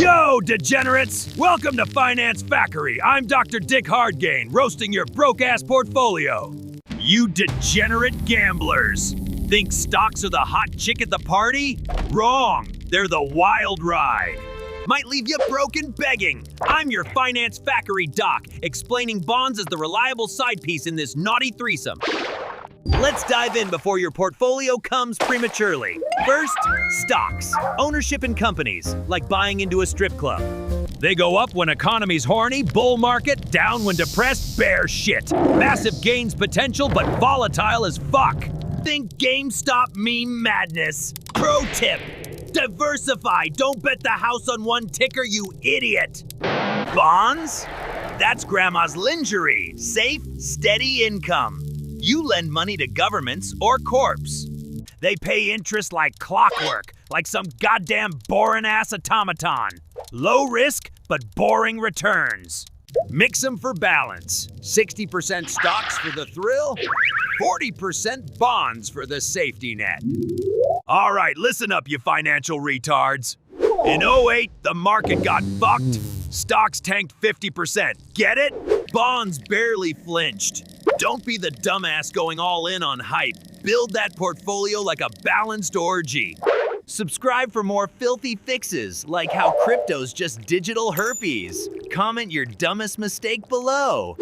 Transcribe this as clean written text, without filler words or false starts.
Yo, degenerates! Welcome to Finance Factory. I'm Dr. Dick Hardgain, roasting your broke-ass portfolio. You degenerate gamblers! Think stocks are the hot chick at the party? Wrong! They're the wild ride. Might leave you broke and begging. I'm your Finance Factory doc, explaining bonds as the reliable side piece in this naughty threesome. Let's dive in before your portfolio comes prematurely. First, stocks. Ownership in companies, like buying into a strip club. They go up when economy's horny, bull market, down when depressed, bear shit. Massive gains potential, but volatile as fuck. Think GameStop meme madness. Pro tip, diversify. Don't bet the house on one ticker, you idiot. Bonds? That's grandma's lingerie. Safe, steady income. You lend money to governments or corps. They pay interest like clockwork, like some goddamn boring-ass automaton. Low risk, but boring returns. Mix them for balance. 60% stocks for the thrill, 40% bonds for the safety net. All right, listen up, you financial retards. In '08, the market got fucked. Stocks tanked 50%. Get it? Bonds barely flinched. Don't be the dumbass going all in on hype. Build that portfolio like a balanced orgy. Subscribe for more filthy fixes, like how crypto's just digital herpes. Comment your dumbest mistake below.